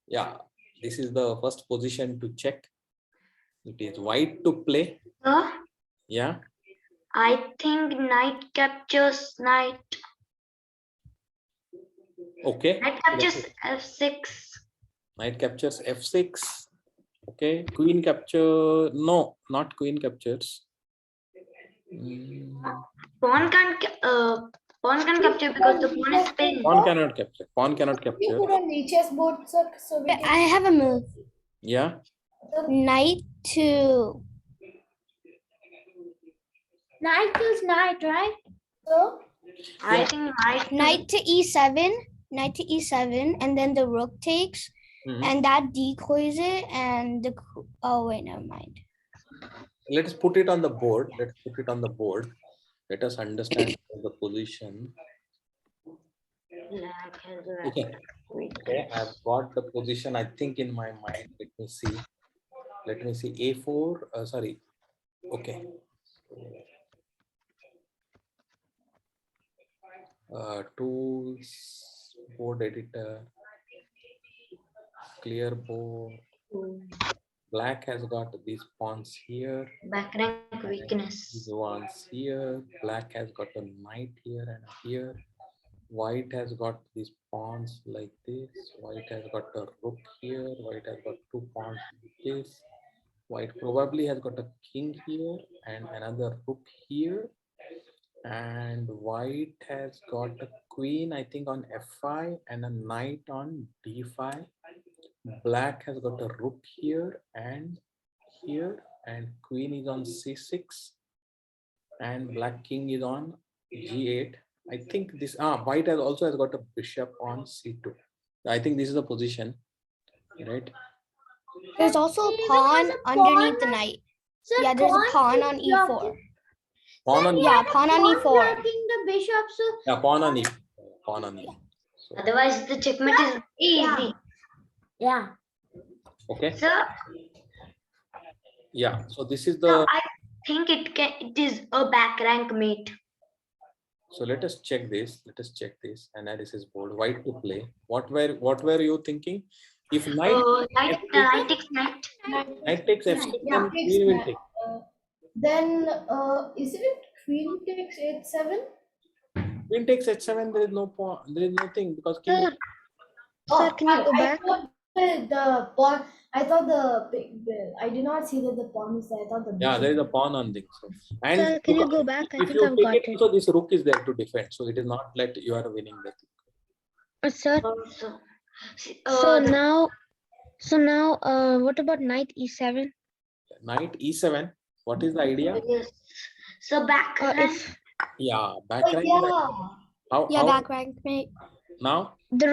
Yeah, this is the first position to check. It is white to play. Yeah. I think knight captures knight. Okay. Knight captures f6. Knight captures f6. Okay. Queen capture. No, not queen captures. Pawn can capture because the pawn is pinned. Pawn cannot capture. Pawn cannot capture. You put on the chessboard, sir, so we can... I have a move. Yeah. Knight to... Knight kills knight, right? So, I think Knight to e7. Knight to e7, and then the rook takes, and that decoys it, and the... Oh, wait, never mind. Let us put it on the board. Let's put it on the board. Let us understand the position. Okay. Okay, I've got the position, I think, in my mind. Let me see. Let me see. A4. Sorry. Okay. Tools, board editor, clear board. Black has got these pawns here. back rank weakness. These ones here. Black has got a knight here and here. White has got these pawns like this. White has got a rook here. White has got two pawns like this. White probably has got a king here and another rook here. And white has got a queen, I think, on f5 and a knight on d5. Black has got a rook here, and queen is on c6, and black king is on g8. I think this white has also has got a bishop on c2. I think this is the position, right? There's also a pawn underneath the knight. Sir, Yeah, there's a pawn on e4. Pawn on Yeah, pawn on e4. blocking the bishop, so yeah, pawn on e. Pawn on e. So, Otherwise, the checkmate is easy. yeah. okay. So, Yeah. So this is so the. I think it is a back rank mate. So let us check this. Let us check this analysis board. White to play. What were you thinking? If knight Knight takes knight. knight takes f6, yeah, then queen will take. then isn't it queen takes h7? Queen takes h7. There is no pawn. There is nothing because king. Sir, can you go back? The pawn. I thought I did not see that the pawn is there. I thought the Yeah, there is a pawn on this. So, and Sir, can you go back? I if think you I've take got it, it. so this rook is there to defend. So it is not like you are winning the thing. Sir, Also, so now, what about knight e7? Knight e7. What is the idea? yes. So back rank. Yeah, back rank. yeah. How Back rank mate. now? The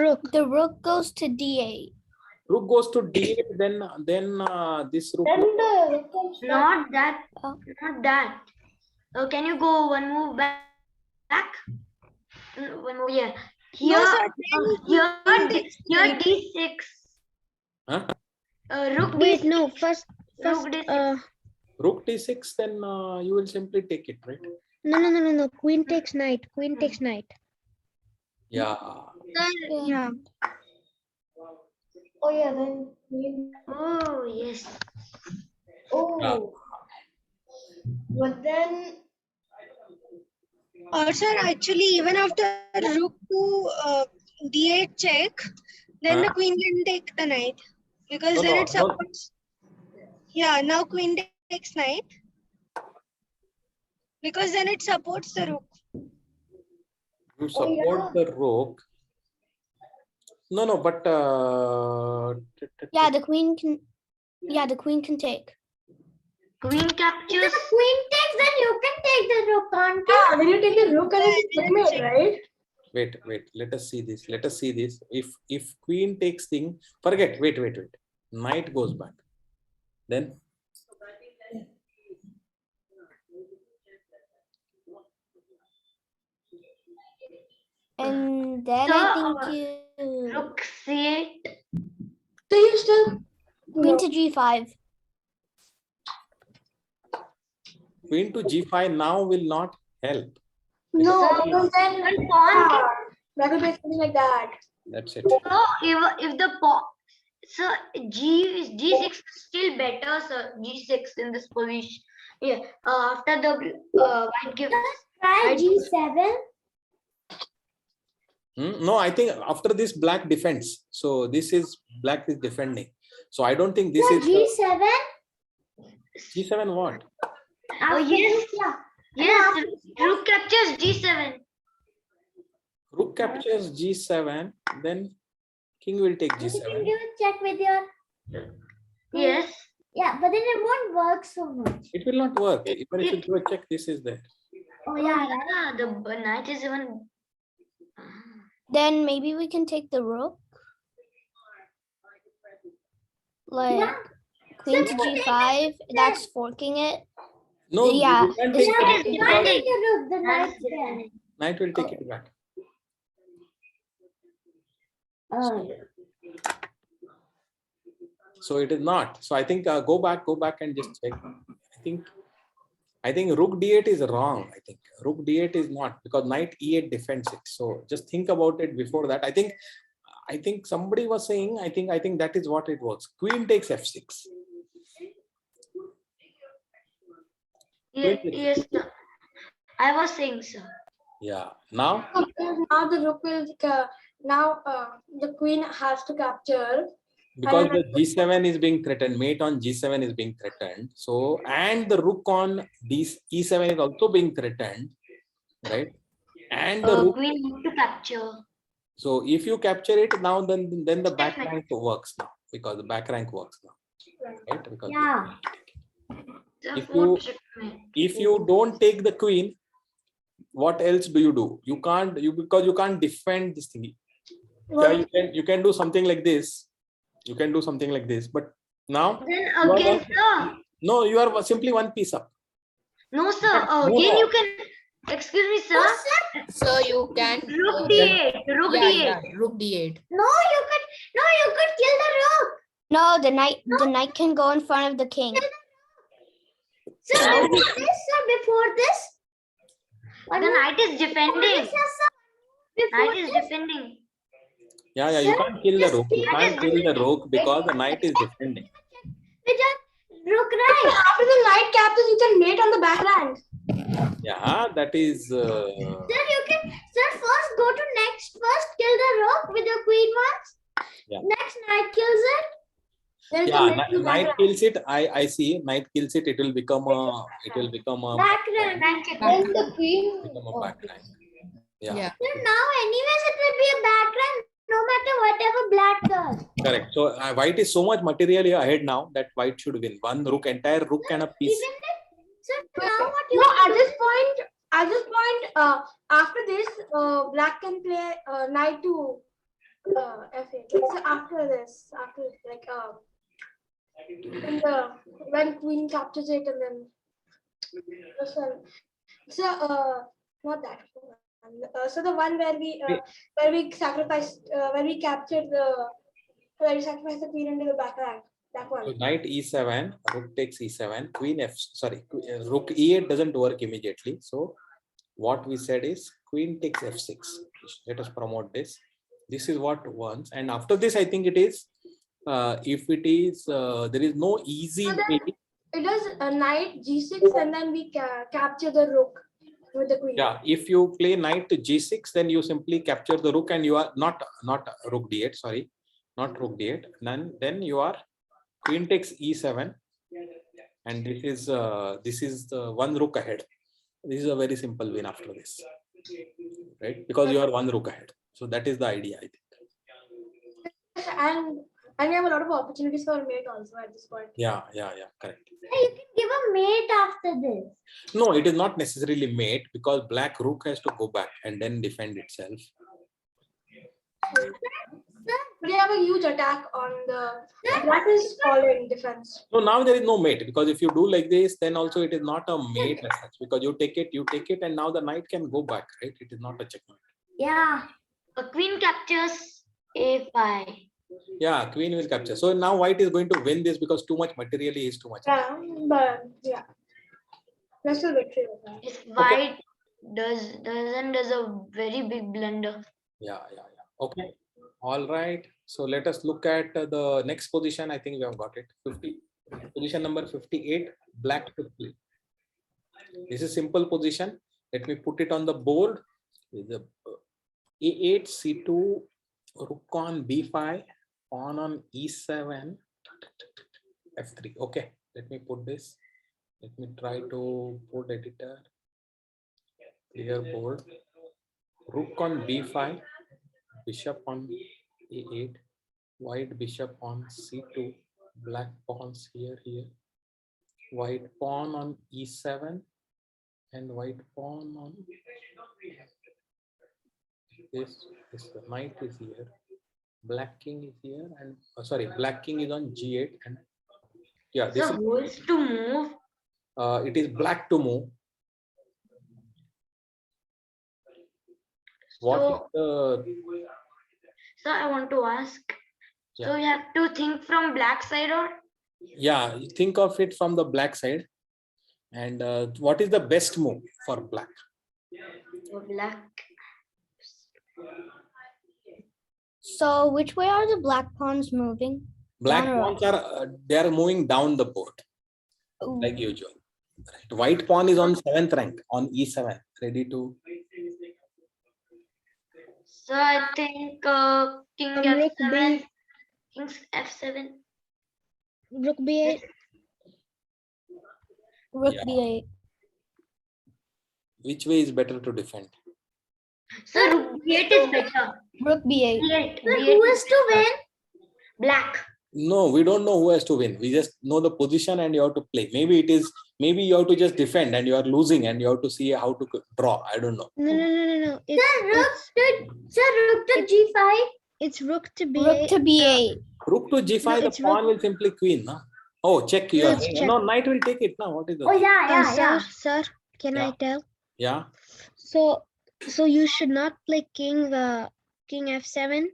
rook goes to d8. Rook goes to d8. Then this rook. Then the rook comes back. Not that. Oh. Not that. Can you go one move back? One move. Yeah. Here. Here d6. Huh? Rook Wait, d6. no. First, Rook d6. Rook d6. Then you will simply take it, right? no. Queen takes knight. Queen takes knight. Yeah. Yeah. Oh yeah, then queen. Oh yes. Oh. But then. Sir, actually, even after rook to d8 check, then the queen can take the knight because then it supports. Yeah, now queen takes knight because then it supports the rook. You support the rook. No, but Yeah, the queen can. Yeah, the queen can take. Queen captures. If the queen takes, then you can take the rook, can't you? Yeah, when you take the rook and it's checkmate, right? wait. Let us see this. Let us see this. If queen takes thing, forget. Wait. Knight goes back. Then And then So, I think you... Rook c8. So you still. Queen to g5. queen to g5 now will not help. No, So, because then one pawn. that will be something like that. That's it. So if the pawn. Sir, G6 is still better, sir. G6 in this position. Yeah. After the white gives. Try I- G7. No, I think after this black defends. So this is black is defending. So I don't think this Yeah, is G7. G7 what? After yes. this, yeah. Yes, rook captures G7. Rook captures G7, then king will take You can G7. do a check with your. Yes. Yeah, but then it won't work so much. It will not work. Even if you do a check, this is there. Oh, Oh, yeah. yeah, the knight is even. Then maybe we can take the rook. Like queen to g5. That's forking it. No, Yeah, you can't this take the one rook is because Take the rook, the That's knight there. knight will take it back. Oh, So it is not. So I think go back and just check. I think rook d8 is wrong. I think rook d8 is not, because knight e8 defends it. So just think about it before that. I think somebody was saying, I think that is what it works. Queen takes f6. Yes, sir. I was saying, sir. Yeah. Now Now the rook will, the queen has to capture. because the g7 is being threatened, mate on g7 is being threatened. So, and the rook on e7 is also being threatened, right? And the rook. Queen need to capture. So if you capture it now, then the back rank works now, because the back rank works now, right? Because yeah. The If fourth you- checkmate. if you don't take the queen, what else do? You can't, because you can't defend this thing. Yeah, you can do something like this. You can do something like this, but now Then you are again, one- sir. no, you are simply one piece up. No, sir. No, Again, no. you can. Excuse me, sir. So you can. Rook d8. Rook Yeah, d8. yeah, rook d8. No, you could kill the rook. No, the knight can go in front of the king. Sir, before this, sir, before this. The knight is defending. Before Knight is this, defending. Yeah, you can't kill the just rook. You that can't is kill the rook because the knight is defending. with your rook, right? After the knight captures, you can mate on the back rank. Yeah, that is. Sir, you can, sir, first go to next, first kill the rook with your queen once. Yeah. Next knight kills it. Then you Yeah, can mate to knight back kills it. I see. Knight kills it. It will become a. back rank. Then the queen. Become a back rank. Yeah. Yeah. Sir, now anyways it will be a back rank no matter whatever black does. Correct. So white is so much materially ahead now that white should win. One rook, entire rook and a piece. Even if, sir, now what you No, at this point, after this, black can play knight to f8. So after this, when queen captures it and then not that one. So the one where we sacrifice where we capture where we sacrifice the queen into the back rank. That So one. knight e7, rook takes e7, rook e8 doesn't work immediately. So what we said is queen takes f6. Let us promote this. This is what once, and after this, I think it is. If it is, there is no easy So then- way. It does a knight g6 and then we capture the rook with the queen. Yeah, if you play knight to g6, then you simply capture the rook, and you are not rook d8. Sorry, not rook d8. Then you are queen takes e7, and this is the one rook ahead. This is a very simple win after this, right? Because you are one rook ahead. So that is the idea, I think. And we have a lot of opportunities for mate also at this point. Yeah, correct. you can give a mate after this. No, it is not necessarily mate, because black rook has to go back and then defend itself. We have a huge attack on the black is following defense. So now there is no mate, because if you do like this, then also it is not a mate as such, because you take it, and now the knight can go back, right? It is not a checkmate. Yeah. A queen captures a5. Yeah, queen will capture. So now white is going to win this because too much materially is too much. Yeah, but yeah. That's a victory. If white does a very big blunder. Yeah. Okay. All right. So let us look at the next position. I think we have got it. Position number 58, black to play. This is simple position. Let me put it on the board. The A8, C2, rook on B5, pawn on E7, F3. Okay, let me put this. Let me try to put editor. Clear board. Rook on B5, bishop on A8, white bishop on C2, black pawns here, white pawn on E7, and white pawn on this. The knight is here, black king is here, and sorry, black king is on G8, and yeah, this So who is to move? it is black to move. What is the So I want to ask. So you have to think from black side or? Yeah, you think of it from the black side. And what is the best move for black? For black. So which way are the black pawns moving? Black Down or pawns are they are moving down the board Ooh. like usual. Right. White pawn is on 7th rank on E7, ready to. So I think king Rook F7. B. King's F7. Rook B8. Rook Yeah. B8. Which way is better to defend? So rook B8 is better. Rook B8. B8. So who is to win? Black. No, we don't know who has to win. We just know the position and you have to play. Maybe you have to just defend and you are losing and you have to see how to draw. I don't know. No. Rook to G5. It's rook to Rook B8. to B8. Rook to G5, No, the it's pawn will simply queen. Na? Oh, check. You No, are it's saying. check. No, knight will take it now. What is that? Oh yeah. Sir, can I Yeah. tell? Yeah. So you should not play king F7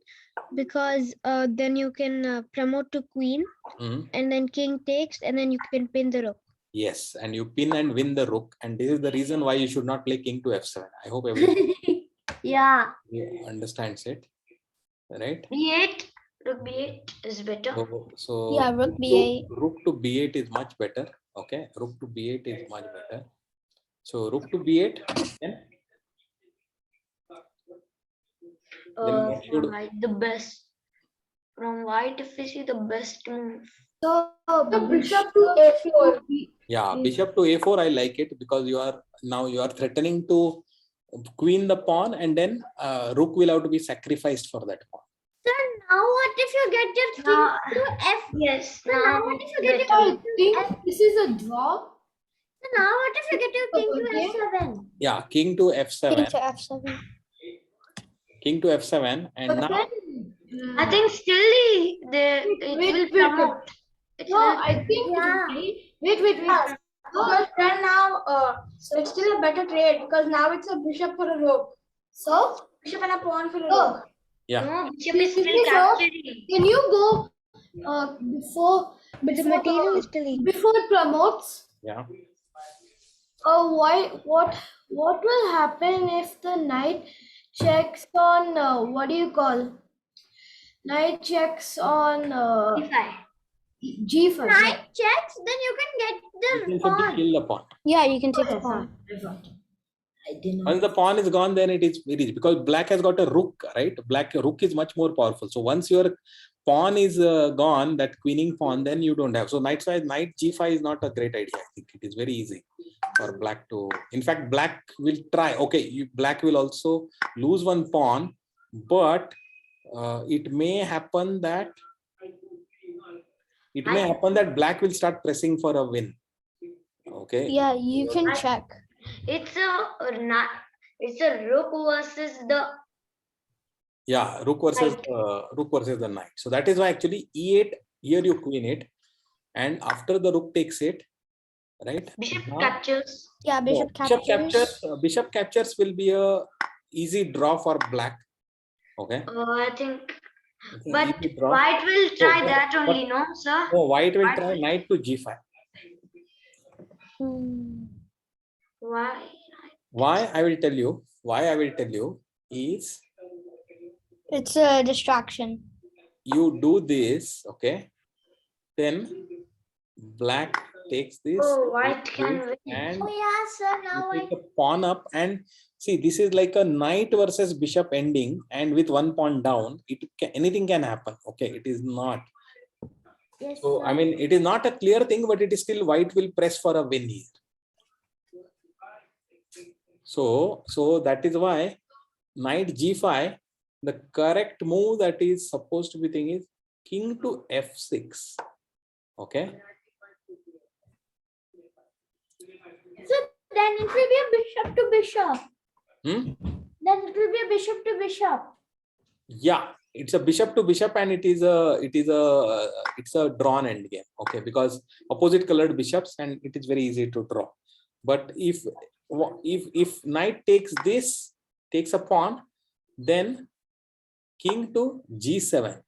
because then you can promote to queen Mhm. and then king takes and then you can pin the rook. Yes, and you pin and win the rook, and this is the reason why you should not play king to F7. I hope everyone Yeah. understands it, right? B8. Rook B8 is better. So Yeah, rook B8. Rook to B8 is much better. Okay, rook to B8 is much better. So rook to B8. Then what should- From white, the best. From white, if we see the best move. So bishop to A4. yeah, bishop to A4. I like it because you are threatening to queen the pawn, and then rook will have to be sacrificed for that pawn. So now what if you get your king Now- to F? Yes. So now what if you get your I king to think F? this is a draw. So now what if you get your king to Okay. F7? Yeah, king to F7. King to F7. King to F7, and But now then, I think still it wait, will wait. promote. It no, will- I think Yeah. wait. Yeah. Because then now it's still a better trade because now it's a bishop for a rook. So Bishop and a pawn for a Oh. rook. yeah, No, bishop is This still is a- capturing. can you go before But the before material is still equal. before it promotes? yeah. What will happen if the knight checks on what do you call? Knight checks on D5. G5. Knight checks, then you can get You the can simply pawn. kill the pawn. Yeah, you can take the I pawn. forgot. I did not. Once the pawn is gone, then it is very easy because black has got a rook, right? Rook is much more powerful. So once your pawn is gone, that queening pawn, then you don't have. So knight G5 is not a great idea. I think it is very easy for black to. In fact, black will try. Okay, black will also lose one pawn, but it may happen that black will start pressing for a win. Okay. Yeah, you can check. It's a rook versus the Yeah, rook versus the knight. So that is why actually E8 here you queen it, and after the rook takes it, right? bishop Now- captures. Yeah, bishop captures. Bishop captures will be a easy draw for black. Okay. I think, It's an but easy draw. white will try but- that but- only, no, sir? Oh, white will White try will- knight to G5. Why? Why I will tell you. Why I will tell you is It's a distraction. you do this, okay, then black takes this. Oh, white this, can this, win. and Oh yeah, sir. Now you I take a pawn up, and see, this is like a knight versus bishop ending, and with one pawn down, anything can happen. Okay, it is not. yes, So sir. I mean, it is not a clear thing, but it is still white will press for a win here. So that is why knight g5, the correct move that is supposed to be thing is king to f6. Okay. So then it will be a bishop to bishop. Then it will be a bishop to bishop. Yeah, it's a bishop to bishop, and it's a drawn end game. Okay, because opposite colored bishops, and it is very easy to draw. But if knight takes this, takes a pawn, then king to g7.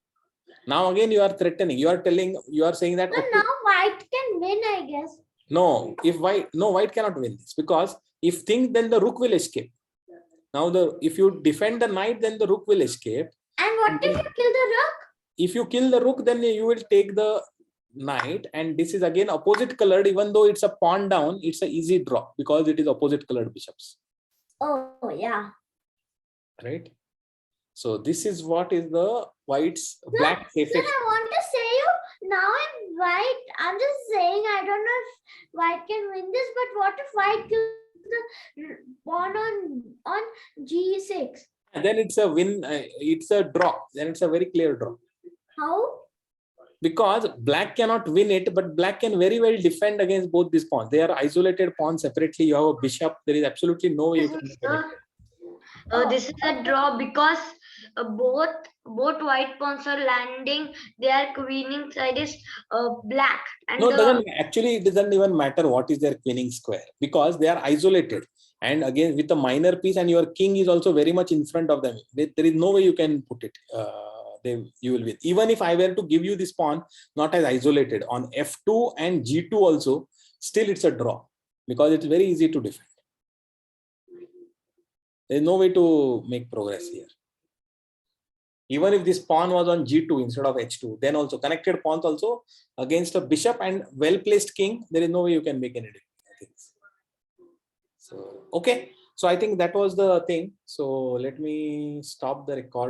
Now again you are threatening. You are saying that So okay, now white can win, I guess. no, white cannot win this, because if think, then the rook will escape. Now if you defend the knight, then the rook will escape. And what if you kill the rook? If you kill the rook, then you will take the knight, and this is again opposite colored. Even though it's a pawn down, it's an easy draw because it is opposite colored bishops. Oh yeah. Right. So this is what is the white's Sir, black sir, safest. I want to say you now in white. I'm just saying I don't know if white can win this, but what if white kills the pawn on g6? And then it's a win. It's a draw. Then it's a very clear draw. How? Because black cannot win it, but black can very well defend against both these pawns. They are isolated pawns separately. You have a bishop. There is absolutely no way you can defend it. This is a draw because both white pawns are landing. Their queening side is black, and No, it doesn't even matter what is their queening square, because they are isolated. And again, with a minor piece, and your king is also very much in front of them. There is no way you can put it. You will win. Even if I were to give you this pawn, not as isolated, on f2 and g2 also, still it's a draw, because it's very easy to defend. There is no way to make progress here. Even if this pawn was on g2 instead of h2, then also connected pawns also against a bishop and well-placed king, there is no way you can make any difference. So, okay. So I think that was the thing. So let me stop the record.